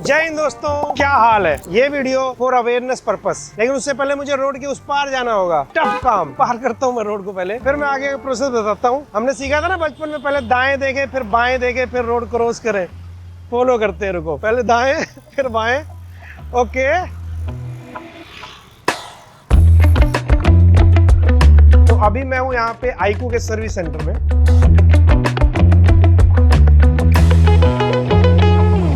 जय हिंद दोस्तों, क्या हाल है। ये वीडियो फॉर अवेयरनेस पर्पस, लेकिन उससे पहले मुझे रोड के उस पार जाना होगा। टफ काम पार करता हूँ मैं रोड को पहले, फिर मैं आगे का प्रोसेस बताता हूँ। हमने सीखा था ना बचपन में, पहले दाएं देखे फिर बाएं देखे फिर रोड क्रॉस करें। फॉलो करते हैं, रुको, पहले दाएं फिर बाएं। ओके, तो अभी मैं हूँ यहाँ पे आईकू के सर्विस सेंटर में।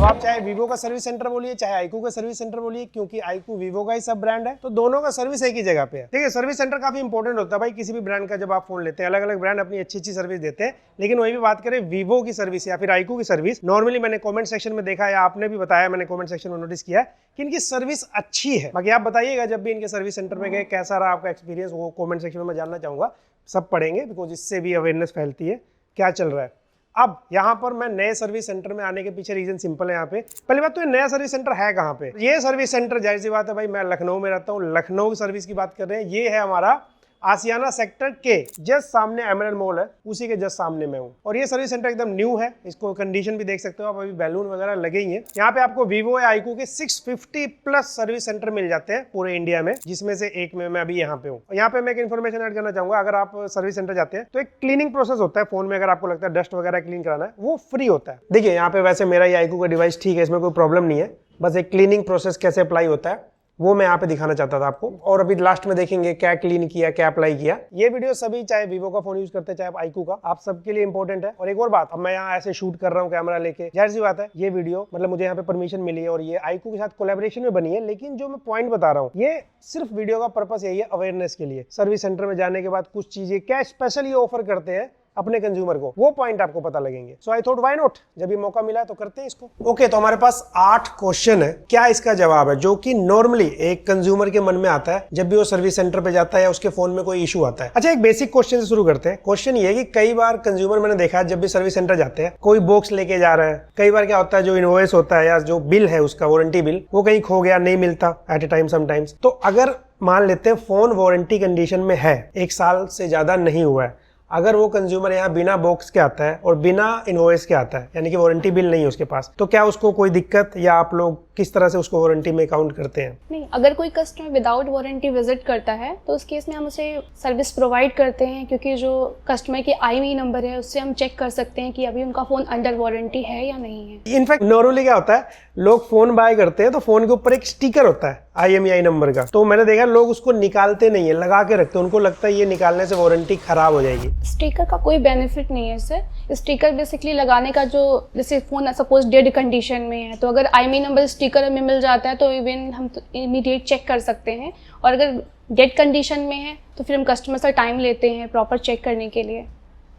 आप चाहे वीवो का सर्विस सेंटर बोलिए चाहे आईकू का सर्विस सेंटर बोलिए, क्योंकि आईकू वीवो का ही सब ब्रांड है, तो दोनों का सर्विस एक ही जगह पे है। ठीक है, सर्विस सेंटर काफी इंपॉर्टेंट होता है भाई किसी भी ब्रांड का। जब आप फोन लेते हैं, अलग अलग ब्रांड अपनी अच्छी अच्छी सर्विस देते हैं, लेकिन वही भी बात करें वीवो की सर्विस या फिर आईकू की सर्विस, नॉर्मली मैंने कॉमेंट सेक्शन में देखा या आपने भी बताया, मैंने कॉमेंट सेक्शन में नोटिस किया कि इनकी सर्विस अच्छी है। बाकी आप बताइएगा जब भी इनके सर्विस सेंटर में गए कैसा रहा आपका एक्सपीरियंस, वो कॉमेंट सेक्शन में मैं जानना चाहूंगा। सब पढ़ेंगे बिकॉज इससे भी अवेयरनेस फैलती है क्या चल रहा है। अब यहाँ पर मैं नए सर्विस सेंटर में आने के पीछे रीजन सिंपल है। यहाँ पे पहली बात तो ये नया सर्विस सेंटर है कहाँ पे। ये सर्विस सेंटर जाहिर सी बात है भाई, मैं लखनऊ में रहता हूँ, लखनऊ की सर्विस की बात कर रहे हैं। ये है हमारा आसियाना सेक्टर के जस्ट सामने एमएनएल मॉल है, उसी के जस्ट सामने मैं हूँ। और ये सर्विस सेंटर एकदम न्यू है, इसको कंडीशन भी देख सकते हो आप, अभी बैलून वगैरह लगे ही हैं। यहाँ पे आपको वीवो या आईकू के 650 प्लस सर्विस सेंटर मिल जाते हैं पूरे इंडिया में, जिसमें से एक में मैं अभी यहाँ पे हूँ। यहाँ पे मैं एक इन्फॉर्मेशन ऐड करना चाहूंगा, अगर आप सर्विस सेंटर जाते हैं तो एक क्लीनिंग प्रोसेस होता है फोन में। अगर आपको लगता है डस्ट वगैरह क्लीन कराना है, वो फ्री होता है। देखिए यहाँ पे वैसे मेरा ये आईकू का डिवाइस ठीक है, इसमें कोई प्रॉब्लम नहीं है, बस एक क्लीनिंग प्रोसेस कैसे अप्लाई होता है वो मैं यहाँ पे दिखाना चाहता था आपको। और अभी लास्ट में देखेंगे क्या क्लीन किया, क्या अप्लाई किया। ये वीडियो सभी चाहे वीवो का फोन यूज करते हैं चाहे आईकू का, आप सबके लिए इंपॉर्टेंट है। और एक और बात, अब मैं यहाँ ऐसे शूट कर रहा हूँ कैमरा लेके, जाहिर सी बात है ये वीडियो मतलब मुझे यहाँ पे परमिशन मिली है और ये आईकू के साथ कोलैबोरेशन में बनी है। लेकिन जो मैं पॉइंट बता रहा हूँ, ये सिर्फ वीडियो का पर्पस यही है, अवेयरनेस के लिए। सर्विस सेंटर में जाने के बाद कुछ चीजें क्या स्पेशल ये ऑफर करते हैं अपने कंज्यूमर को, वो पॉइंट आपको पता लगेंगे। सो आई थॉट व्हाई नॉट, जब ये मौका मिला तो करते हैं इसको। ओके, तो हमारे पास 8 क्वेश्चन है, क्या इसका जवाब है, जो कि नॉर्मली एक कंज्यूमर के मन में आता है जब भी वो सर्विस सेंटर पे जाता है या उसके फोन में कोई इशू आता है। अच्छा, एक बेसिक क्वेश्चन से शुरू करते हैं। क्वेश्चन ये है कि कई बार कंज्यूमर मैंने देखा है जब भी सर्विस सेंटर जाते हैं कोई बॉक्स लेके जा रहा है। कई बार क्या होता है, जो इनवॉइस होता है या जो बिल है उसका वारंटी बिल, वो कहीं खो गया, नहीं मिलता एट ए टाइम समटाइम्स। तो अगर मान लेते हैं फोन वारंटी कंडीशन में है, 1 साल से ज्यादा नहीं हुआ है, अगर वो कंज्यूमर यहाँ बिना बॉक्स के आता है और बिना इनवॉइस के आता है, यानी कि वारंटी बिल नहीं है उसके पास, तो क्या उसको कोई दिक्कत, या आप लोग किस तरह से उसको वारंटी में काउंट करते हैं? नहीं, अगर कोई कस्टमर विदाउट वारंटी विजिट करता है तो उस केस में हम उसे सर्विस प्रोवाइड करते हैं, क्योंकि जो कस्टमर की IMEI नंबर है उससे हम चेक कर सकते हैं कि अभी उनका फोन अंडर वारंटी है या नहीं है। इनफैक्ट नॉर्मली क्या होता है, लोग फोन बाय करते हैं तो फोन के ऊपर एक स्टिकर होता है IMEI नंबर का, तो मैंने देखा लोग उसको निकालते नहीं है, लगा के रखते हैं। उनको लगता है ये निकालने से वारंटी खराब हो जाएगी। स्टिकर का कोई बेनिफिट नहीं है इससे। स्टिकर बेसिकली लगाने का जो, जैसे फोन सपोज डेड कंडीशन में है तो अगर IMEI नंबर स्टिकर में मिल जाता है तो इवन हम इमीडिएट चेक कर सकते हैं। और अगर डेड कंडीशन में है तो फिर हम कस्टमर से टाइम लेते हैं प्रॉपर चेक करने के लिए।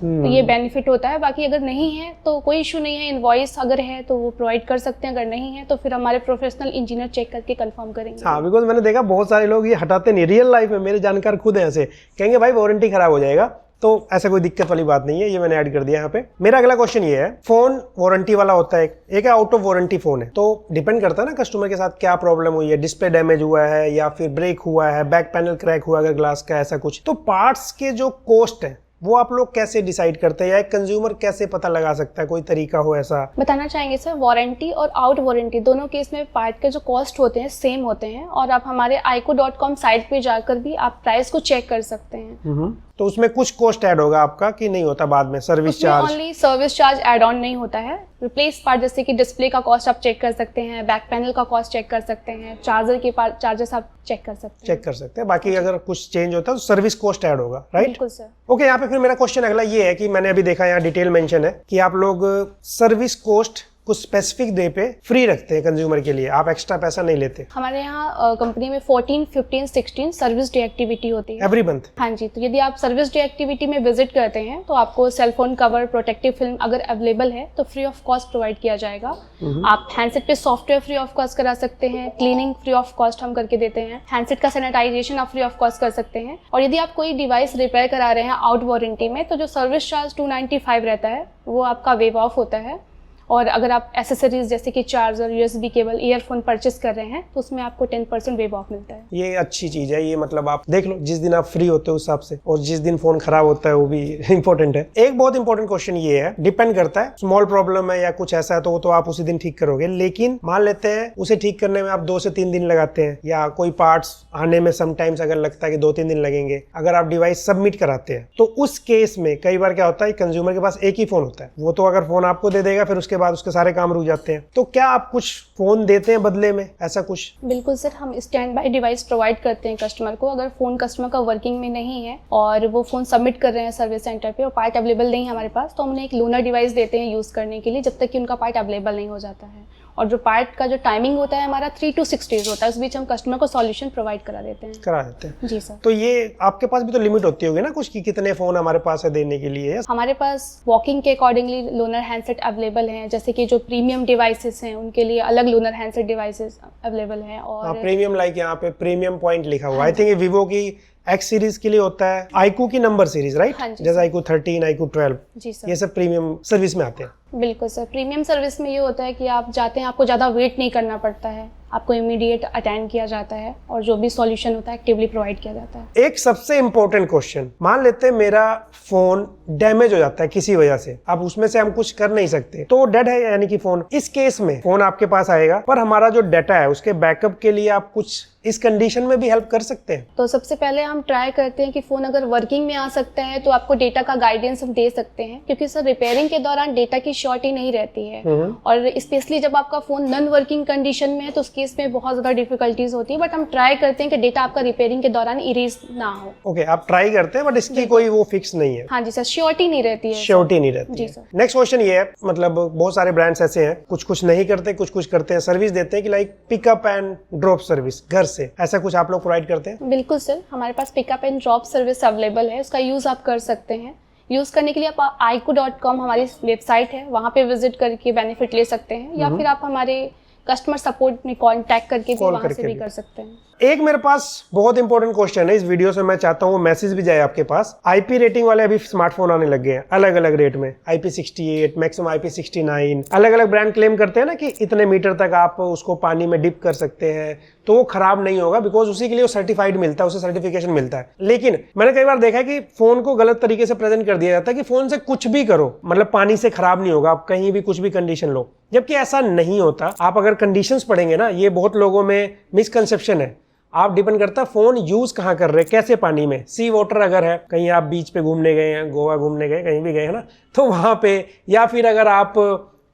तो ये बेनिफिट होता है। बाकी अगर नहीं है तो कोई इशू नहीं है, इनवॉइस अगर है तो वो प्रोवाइड कर सकते हैं, अगर नहीं है तो फिर हमारे प्रोफेशनल इंजीनियर चेक करके कंफर्म करेंगे। हाँ, बिकॉज मैंने देखा बहुत सारे लोग ये हटाते नहीं, रियल लाइफ में मेरे जानकार खुद हैं ऐसे, कहेंगे भाई वारंटी खराब हो जाएगा, तो ऐसा कोई दिक्कत वाली बात नहीं है, ये मैंने ऐड कर दिया यहाँ पे। मेरा अगला क्वेश्चन ये है, फोन वारंटी वाला होता है, एक है आउट ऑफ वारंटी फोन है, तो डिपेंड करता है ना कस्टमर के साथ क्या प्रॉब्लम हुई है, डिस्प्ले डैमेज हुआ है या फिर ब्रेक हुआ है, बैक पैनल क्रैक हुआ अगर ग्लास का, ऐसा कुछ। तो पार्ट्स के जो कॉस्ट है वो आप लोग कैसे डिसाइड करते हैं, या एक कंज्यूमर कैसे पता लगा सकता है, कोई तरीका हो ऐसा? बताना चाहेंगे सर, वारंटी और आउट वारंटी दोनों केस में पार्ट के जो कॉस्ट होते हैं सेम होते हैं, और आप हमारे iku.com साइट पे जाकर भी आप प्राइस को चेक कर सकते हैं। तो उसमें कुछ कॉस्ट ऐड होगा आपका कि नहीं होता बाद में? Service charge? Only service charge add on नहीं होता है। रिप्लेस पार्ट जैसे कि डिस्प्ले का कॉस्ट आप चेक कर सकते हैं, बैक पैनल का कॉस्ट चेक कर सकते हैं, चार्जर के चार्जेस आप चेक कर सकते हैं। बाकी अगर कुछ चेंज होता है तो सर्विस कॉस्ट ऐड होगा, राइट? बिल्कुल सर। ओके, यहाँ पे फिर मेरा क्वेश्चन अगला ये है कि मैंने अभी देखा यहाँ डिटेल मेंशन है कि आप लोग सर्विस कॉस्ट कुछ स्पेसिफिक डे पे फ्री रखते हैं कंज्यूमर के लिए, आप एक्स्ट्रा पैसा नहीं लेते। हमारे यहाँ कंपनी में 14, 15, 16 सर्विस डे एक्टिविटी होती है एवरी मंथ। हाँ जी, तो यदि आप सर्विस डे एक्टिविटी में विजिट करते हैं तो आपको cell phone cover, protective film अगर अवेलेबल है तो फ्री ऑफ कॉस्ट प्रोवाइड किया जाएगा। आप हैंडसेट पे सॉफ्टवेयर फ्री ऑफ कॉस्ट करा सकते हैं, क्लीनिंग फ्री ऑफ कॉस्ट हम करके देते हैं, हैंडसेट का सैनिटाइजेशन आप फ्री ऑफ कॉस्ट कर सकते हैं। और यदि आप कोई डिवाइस रिपेयर करा रहे हैं आउट वारंटी में तो जो सर्विस चार्ज 295 रहता है वो आपका वेव ऑफ होता है। और अगर आप एसेसरीज जैसे कि charger, USB cable, earphone purchase कर रहे हैं तो उसमें आपको 10% वेव ऑफ मिलता है। ये अच्छी चीज है, ये मतलब आप देख लो जिस दिन आप फ्री होते हो उस हिसाब से, और जिस दिन फोन खराब होता है वो भी इंपॉर्टेंट है। एक बहुत इंपॉर्टेंट क्वेश्चन ये है, डिपेंड करता है, स्मॉल प्रॉब्लम है या कुछ ऐसा है तो वो तो आप उसी दिन ठीक करोगे, लेकिन मान लेते हैं उसे ठीक करने में आप 2 से 3 दिन लगाते हैं, या कोई पार्ट्स आने में समटाइम्स अगर लगता है कि 2-3 दिन लगेंगे, अगर आप डिवाइस सबमिट कराते हैं तो उस केस में कई बार क्या होता है, कंज्यूमर के पास एक ही फोन होता है, वो तो अगर फोन आपको दे देगा फिर उसके बाद उसके सारे काम रुक जाते हैं। तो क्या आप कुछ फोन देते हैं बदले में, ऐसा कुछ? बिल्कुल सर, हम स्टैंड बाय डिवाइस प्रोवाइड करते हैं कस्टमर को। अगर फ़ोन कस्टमर का वर्किंग में नहीं है और वो फ़ोन सबमिट कर रहे हैं सर्विस सेंटर पे और पार्ट अवेलेबल नहीं है हमारे पास, तो हम उन्हें एक लोनर डिवाइस देते हैं यूज़ करने के लिए जब तक कि उनका पार्ट अवेलेबल नहीं हो जाता है। और जो पार्ट का जो टाइमिंग होता है हमारा 3 to 6 डेज होता है, उस बीच हम कस्टमर को सॉल्यूशन प्रोवाइड करा देते हैं। जी सर। तो ये आपके पास भी तो लिमिट होती होगी ना कुछ, कि कितने फोन हमारे पास है देने के लिए? हमारे पास वॉकिंग के अकॉर्डिंगली लोनर हैंडसेट अवेलेबल हैं, जैसे कि जो प्रीमियम डिवाइसेस हैं उनके लिए अलग लोनर हैंडसेट डिवाइसेस अवेलेबल हैं। और प्रीमियम लाइक यहाँ पे प्रीमियम पॉइंट लिखा हुआ, आई थिंक ये वीवो की एक्स सीरीज के लिए होता है, आईकू की नंबर सीरीज, राइट? जैसे आईकू 13, आईकू 12, जी सर, ये सब प्रीमियम सर्विस में आते हैं। बिल्कुल सर। प्रीमियम सर्विस में ये होता है कि आप जाते हैं, आपको ज़्यादा वेट नहीं करना पड़ता है, आपको इमीडिएट अटेंड किया जाता है और जो भी सॉल्यूशन होता है एक्टिवली प्रोवाइड किया जाता है। एक सबसे इंपॉर्टेंट क्वेश्चन, मान लेते हैं मेरा फोन डैमेज हो जाता है किसी वजह से, अब उसमें से हम कुछ कर नहीं सकते, तो डेड है यानी कि फोन। इस केस में फोन आपके पास आएगा पर हमारा जो डाटा है उसके बैकअप के लिए आप कुछ इस कंडीशन में भी हेल्प कर सकते हैं? तो सबसे पहले हम ट्राई करते हैं कि फ़ोन अगर वर्किंग में आ सकता है तो आपको डेटा का गाइडेंस हम दे सकते हैं, क्योंकि सर रिपेयरिंग के दौरान डेटा की शॉर्टी नहीं रहती है, और स्पेशली जब आपका फ़ोन नॉन वर्किंग कंडीशन में है तो उस केस में बहुत ज़्यादा डिफिकल्टीज होती है। बट हम ट्राई करते हैं कि डेटा आपका रिपेयरिंग के दौरान इरेज ना हो। ओके, आप ट्राई करते हैं बट इसकी कोई वो फिक्स नहीं है? हाँ जी सर, श्योरिटी नहीं रहती है। श्योरिटी नहीं रहती जी है। सर। नेक्स्ट क्वेश्चन ये है, मतलब बहुत सारे ब्रांड्स ऐसे हैं, कुछ नहीं करते, कुछ करते हैं, सर्विस देते हैं कि like pickup and drop service घर से, ऐसा कुछ आप लोग प्रोवाइड करते हैं? बिल्कुल सर, हमारे पास pickup and drop service available है, उसका यूज़ आप कर सकते हैं। यूज़ करने के लिए आप aiku.com हमारी वेबसाइट है, वहाँ पे विजिट करके बेनिफिट ले सकते हैं, या फिर आप हमारे कस्टमर सपोर्ट में कॉन्टैक्ट करके भी वहाँ से भी कर सकते हैं। एक मेरे पास बहुत इंपॉर्टेंट क्वेश्चन है इस वीडियो से, मैं चाहता हूँ वो मैसेज भी जाए आपके पास। आईपी रेटिंग वाले अभी स्मार्टफोन आने लग गए हैं अलग अलग रेट में, IP68, मैक्सिमम IP69, अलग अलग ब्रांड क्लेम करते हैं ना कि इतने मीटर तक आप उसको पानी में डिप कर सकते हैं तो वो खराब नहीं होगा, बिकॉज उसी के लिए वो सर्टिफाइड मिलता है, उसे सर्टिफिकेशन मिलता है। लेकिन मैंने कई बार देखा है कि फोन को गलत तरीके से प्रेजेंट कर दिया जाता है कि फोन से कुछ भी करो, मतलब पानी से खराब नहीं होगा, आप कहीं भी कुछ भी कंडीशन लो, जबकि ऐसा नहीं होता। आप अगर कंडीशंस पढ़ेंगे ना, ये बहुत लोगों में मिसकंसेप्शन है। आप डिपेंड करता है फोन यूज कहाँ कर रहे हैं, कैसे पानी में। सी वाटर अगर है, कहीं आप बीच पे घूमने गए हैं, गोवा घूमने गए, कहीं भी गए हैं ना, तो वहां पे, या फिर अगर आप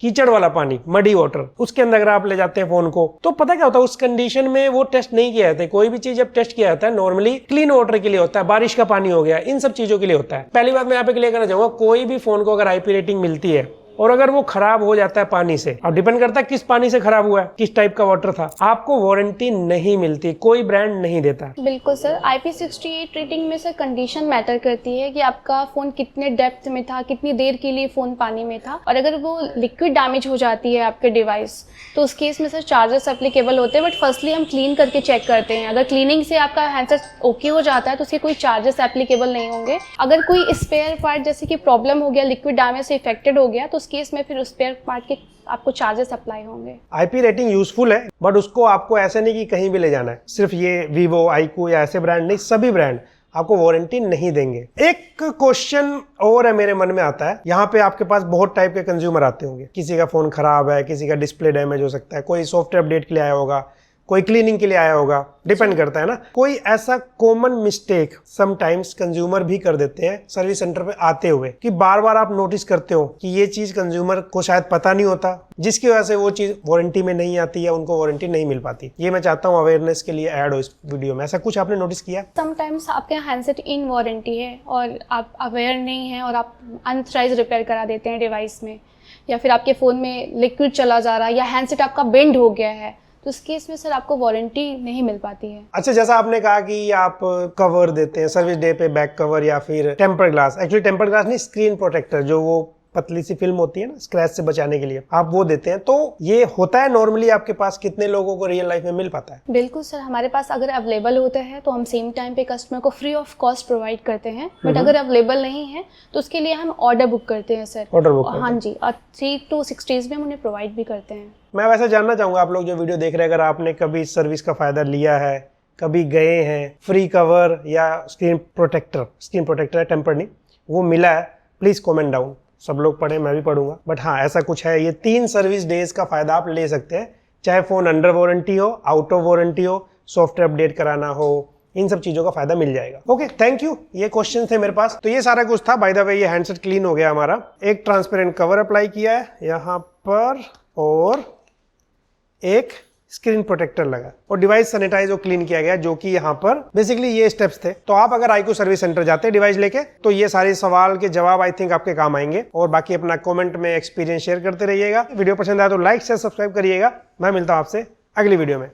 कीचड़ वाला पानी, मडी वाटर, उसके अंदर अगर आप ले जाते हैं फोन को, तो पता क्या होता है, उस कंडीशन में वो टेस्ट नहीं किया जाता है। कोई भी चीज जब टेस्ट किया जाता है नॉर्मली क्लीन वाटर के लिए होता है, बारिश का पानी हो गया, इन सब चीजों के लिए होता है। पहली बात मैं यहाँ पे क्लियर करना चाहूंगा, कोई भी फोन को अगर आईपी रेटिंग मिलती है और अगर वो खराब हो जाता है पानी से, अब डिपेंड करता है किस पानी से खराब हुआ है, किस टाइप का वाटर था, आपको वारंटी नहीं मिलती, कोई ब्रांड नहीं देता। बिल्कुल सर, IP68 रेटिंग में सर कंडीशन मैटर करती है कि आपका फ़ोन कितने डेप्थ में था, कितनी देर के लिए फ़ोन पानी में था, और अगर वो लिक्विड डैमेज हो जाती है आपके डिवाइस तो उस केस में सर चार्जेस एप्लीकेबल होते हैं। बट फर्स्टली हम क्लीन करके चेक करते हैं, अगर क्लीनिंग से आपका हैंडसेट ओके हो जाता है तो उसके कोई चार्जेस एप्लीकेबल नहीं होंगे। अगर कोई स्पेयर पार्ट जैसे कि प्रॉब्लम हो गया, लिक्विड डैमेज से इफेक्टेड हो गया, तो उस केस में फिर उस स्पेयर पार्ट के आपको चार्जेस अप्लाई होंगे। आईपी रेटिंग यूजफुल है, बट उसको आपको ऐसे नहीं कि कहीं भी ले जाना है, सिर्फ ये वीवो, आईकू या ऐसे ब्रांड नहीं, सभी ब्रांड आपको वारंटी नहीं देंगे। एक क्वेश्चन और है मेरे मन में आता है, यहाँ पे आपके पास बहुत टाइप के कंज्यूमर आते होंगे, किसी का फोन खराब है, किसी का डिस्प्ले डैमेज हो सकता है, कोई सॉफ्टवेयर अपडेट के लिए आया होगा, कोई क्लीनिंग के लिए आया होगा, डिपेंड करता है ना। कोई ऐसा कॉमन मिस्टेक समटाइम्स कंज्यूमर भी कर देते हैं सर्विस सेंटर पे आते हुए, कि बार बार आप नोटिस करते हो कि ये चीज कंज्यूमर को शायद पता नहीं होता, जिसकी वजह से वो चीज वारंटी में नहीं आती है, उनको वारंटी नहीं मिल पाती। ये मैं चाहता हूँ अवेयरनेस के लिए ऐड हो इस वीडियो में। ऐसा कुछ आपने नोटिस किया? समटाइम्स आपके यहाँ हैंडसेट इन वारंटी है और आप अवेयर नहीं हैं और आप अनऑथराइज्ड रिपेयर करा देते हैं डिवाइस में, या फिर आपके फ़ोन में लिक्विड चला जा रहा है, या हैंडसेट आपका बेंड हो गया है, तो उस केस में सर आपको वारंटी नहीं मिल पाती है। अच्छा, जैसा आपने कहा कि आप कवर देते हैं सर्विस डे पे, बैक कवर या फिर temper glass, actually temper glass नहीं, स्क्रीन प्रोटेक्टर, जो वो पतली सी फिल्म होती है ना स्क्रैच से बचाने के लिए, आप वो देते हैं। तो ये होता है नॉर्मली आपके पास, कितने लोगों को रियल लाइफ में मिल पाता है? बिल्कुल सर, हमारे पास अगर अवेलेबल होते हैं तो हम सेम टाइम पे कस्टमर को फ्री ऑफ कॉस्ट प्रोवाइड करते हैं, बट अगर अवेलेबल नहीं है तो उसके लिए हम ऑर्डर बुक करते हैं सर। Order book? हाँ जी, और 3 to 6 days में हम उन्हें प्रोवाइड भी करते हैं। मैं वैसे जानना चाहूंगा, आप लोग जो वीडियो देख रहे हैं, अगर आपने कभी इस सर्विस का फायदा लिया है, कभी गए हैं, फ्री कवर या स्क्रीन प्रोटेक्टर है टेम्पर नहीं, वो मिला है, प्लीज कमेंट डाउन। सब लोग पढ़े, मैं भी पढ़ूंगा। बट हाँ, ऐसा कुछ है, ये 3 सर्विस डेज का फायदा आप ले सकते हैं, चाहे फोन अंडर वारंटी हो, आउट ऑफ वारंटी हो, सॉफ्टवेयर अपडेट कराना हो, इन सब चीजों का फायदा मिल जाएगा। Okay, thank you. ये क्वेश्चन थे मेरे पास, तो ये सारा कुछ था। बाय द वे, ये हैंडसेट क्लीन हो गया हमारा। एक ट्रांसपेरेंट कवर अप्लाई किया है यहाँ पर, और एक स्क्रीन प्रोटेक्टर लगा, और डिवाइस सैनिटाइज और क्लीन किया गया, जो कि यहाँ पर बेसिकली ये स्टेप्स थे। तो आप अगर iQOO सर्विस सेंटर जाते हैं डिवाइस लेके, तो ये सारे सवाल के जवाब आई थिंक आपके काम आएंगे। और बाकी अपना कमेंट में एक्सपीरियंस शेयर करते रहिएगा। वीडियो पसंद आया तो लाइक शेयर सब्सक्राइब करिएगा। मैं मिलता हूँ आपसे अगली वीडियो में।